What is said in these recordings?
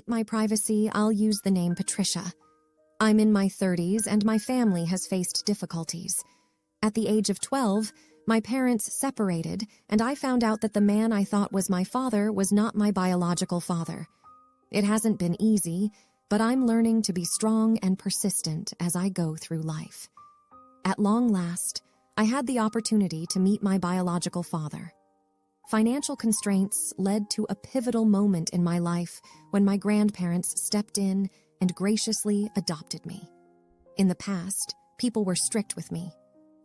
my privacy, I'll use the name Patricia. I'm in my 30s and my family has faced difficulties. At the age of 12, my parents separated and I found out that the man I thought was my father was not my biological father. It hasn't been easy, but I'm learning to be strong and persistent as I go through life. At long last, I had the opportunity to meet my biological father. Financial constraints led to a pivotal moment in my life when my grandparents stepped in and graciously adopted me. In the past, people were strict with me.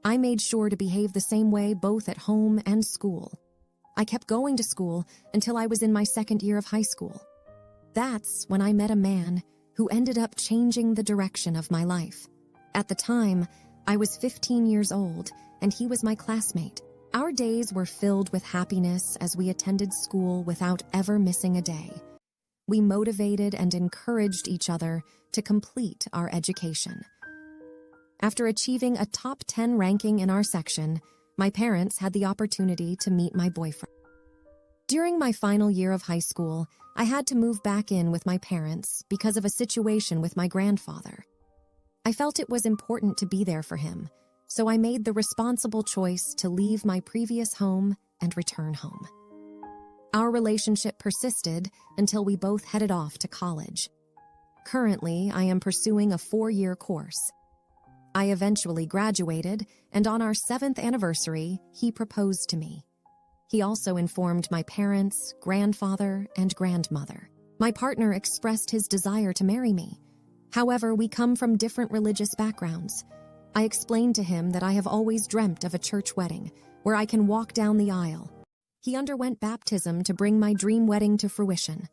I made sure to behave the same way both at home and school. I kept going to school until I was in my second year of high school. That's when I met a man who ended up changing the direction of my life. At the time, I was 15 years old, and he was my classmate. Our days were filled with happiness as we attended school without ever missing a day. We motivated and encouraged each other to complete our education. After achieving a top 10 ranking in our section, my parents had the opportunity to meet my boyfriend. During my final year of high school, I had to move back in with my parents because of a situation with my grandfather. I felt it was important to be there for him, so I made the responsible choice to leave my previous home and return home. Our relationship persisted until we both headed off to college. Currently, I am pursuing a 4-year course. I eventually graduated, and on our 7th anniversary, he proposed to me. He also informed my parents, grandfather, and grandmother. My partner expressed his desire to marry me. However, we come from different religious backgrounds. I explained to him that I have always dreamt of a church wedding, where I can walk down the aisle. He underwent baptism to bring my dream wedding to fruition.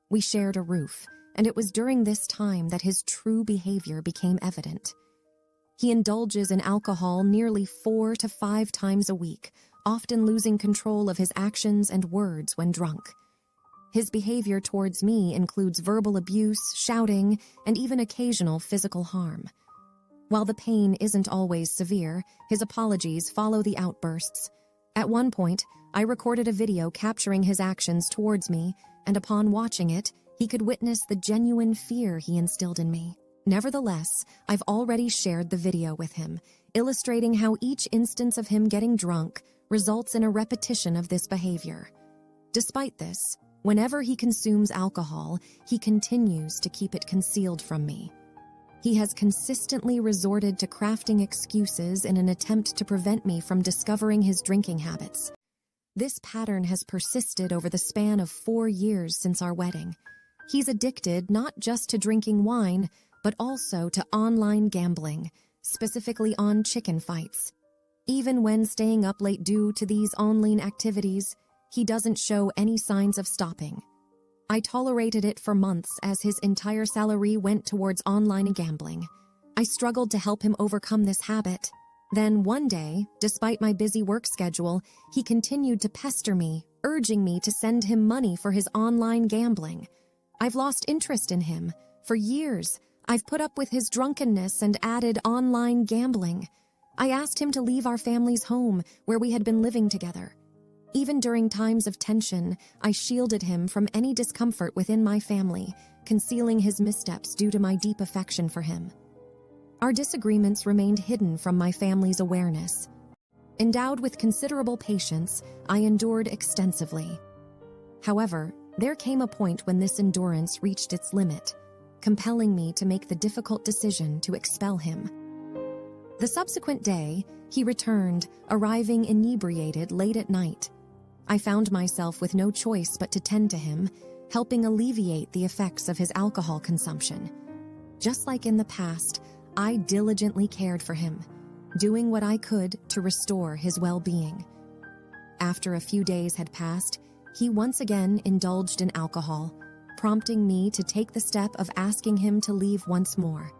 We shared a roof, and it was during this time that his true behavior became evident. He indulges in alcohol nearly 4 to 5 times a week, often losing control of his actions and words when drunk. His behavior towards me includes verbal abuse, shouting, and even occasional physical harm. While the pain isn't always severe, his apologies follow the outbursts. At one point, I recorded a video capturing his actions towards me, and upon watching it, he could witness the genuine fear he instilled in me. Nevertheless, I've already shared the video with him, illustrating how each instance of him getting drunk results in a repetition of this behavior. Despite this, whenever he consumes alcohol, he continues to keep it concealed from me. He has consistently resorted to crafting excuses in an attempt to prevent me from discovering his drinking habits. This pattern has persisted over the span of 4 years since our wedding. He's addicted not just to drinking wine, but also to online gambling, specifically on chicken fights. Even when staying up late due to these online activities, he doesn't show any signs of stopping. I tolerated it for months as his entire salary went towards online gambling. I struggled to help him overcome this habit. Then one day, despite my busy work schedule, he continued to pester me, urging me to send him money for his online gambling. I've lost interest in him. For years, I've put up with his drunkenness and added online gambling. I asked him to leave our family's home, where we had been living together. Even during times of tension, I shielded him from any discomfort within my family, concealing his missteps due to my deep affection for him. Our disagreements remained hidden from my family's awareness. Endowed with considerable patience, I endured extensively. However, there came a point when this endurance reached its limit, compelling me to make the difficult decision to expel him. The subsequent day, he returned, arriving inebriated late at night. I found myself with no choice but to tend to him, helping alleviate the effects of his alcohol consumption. Just like in the past, I diligently cared for him, doing what I could to restore his well-being. After a few days had passed, he once again indulged in alcohol, prompting me to take the step of asking him to leave once more.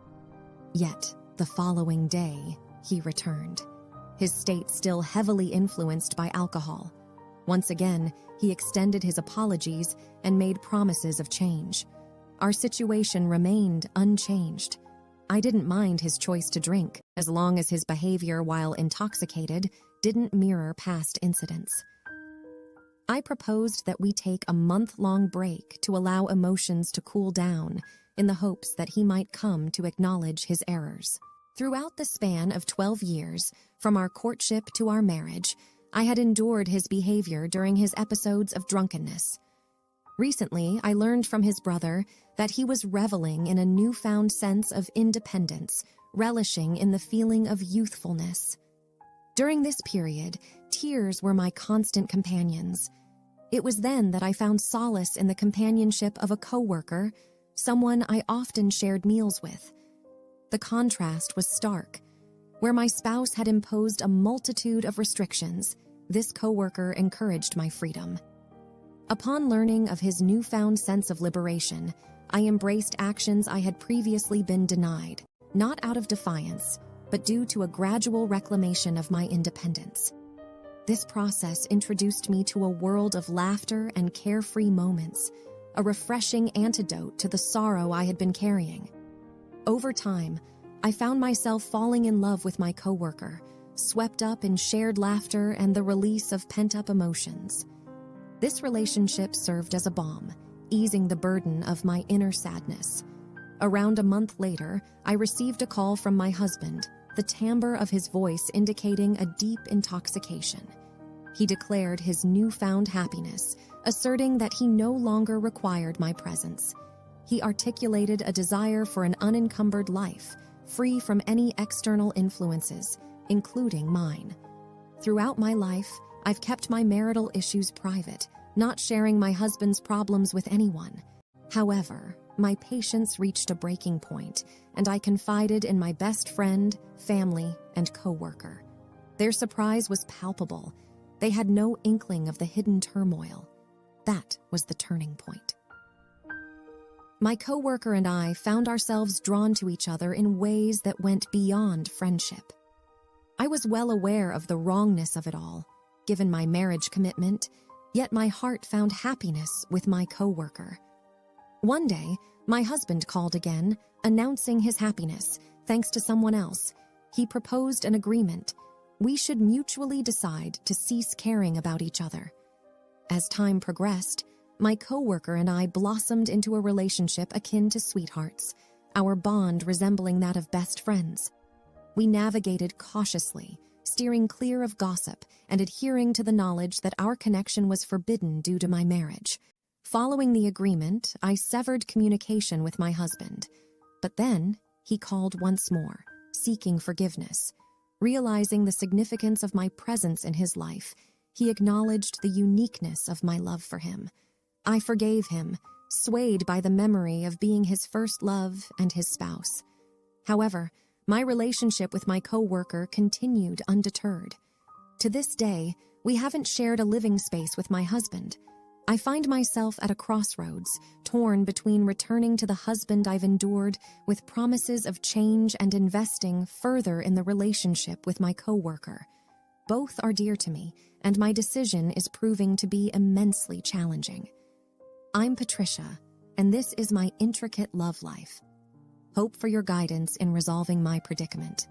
Yet, the following day, he returned, his state still heavily influenced by alcohol. Once again, he extended his apologies and made promises of change. Our situation remained unchanged. I didn't mind his choice to drink, as long as his behavior while intoxicated didn't mirror past incidents. I proposed that we take a month-long break to allow emotions to cool down in the hopes that he might come to acknowledge his errors. Throughout the span of 12 years, from our courtship to our marriage, I had endured his behavior during his episodes of drunkenness. Recently, I learned from his brother that he was reveling in a newfound sense of independence, relishing in the feeling of youthfulness. During this period, tears were my constant companions. It was then that I found solace in the companionship of a coworker, someone I often shared meals with. The contrast was stark. Where my spouse had imposed a multitude of restrictions, this coworker encouraged my freedom. Upon learning of his newfound sense of liberation, I embraced actions I had previously been denied, not out of defiance, but due to a gradual reclamation of my independence. This process introduced me to a world of laughter and carefree moments, a refreshing antidote to the sorrow I had been carrying. Over time, I found myself falling in love with my coworker, swept up in shared laughter and the release of pent-up emotions. This relationship served as a balm, easing the burden of my inner sadness. Around a month later, I received a call from my husband, the timbre of his voice indicating a deep intoxication. He declared his newfound happiness, asserting that he no longer required my presence. He articulated a desire for an unencumbered life, free from any external influences, including mine. Throughout my life, I've kept my marital issues private, not sharing my husband's problems with anyone. However, my patience reached a breaking point, and I confided in my best friend, family, and coworker. Their surprise was palpable. They had no inkling of the hidden turmoil. That was the turning point. My coworker and I found ourselves drawn to each other in ways that went beyond friendship. I was well aware of the wrongness of it all, given my marriage commitment, yet my heart found happiness with my coworker. One day, my husband called again, announcing his happiness, thanks to someone else. He proposed an agreement. We should mutually decide to cease caring about each other. As time progressed, my coworker and I blossomed into a relationship akin to sweethearts, our bond resembling that of best friends. We navigated cautiously, steering clear of gossip and adhering to the knowledge that our connection was forbidden due to my marriage. Following the agreement, I severed communication with my husband. But then, he called once more, seeking forgiveness. Realizing the significance of my presence in his life, he acknowledged the uniqueness of my love for him. I forgave him, swayed by the memory of being his first love and his spouse. However, my relationship with my coworker continued undeterred. To this day, we haven't shared a living space with my husband. I find myself at a crossroads, torn between returning to the husband I've endured with promises of change and investing further in the relationship with my coworker. Both are dear to me, and my decision is proving to be immensely challenging. I'm Patricia, and this is my intricate love life. Hope for your guidance in resolving my predicament.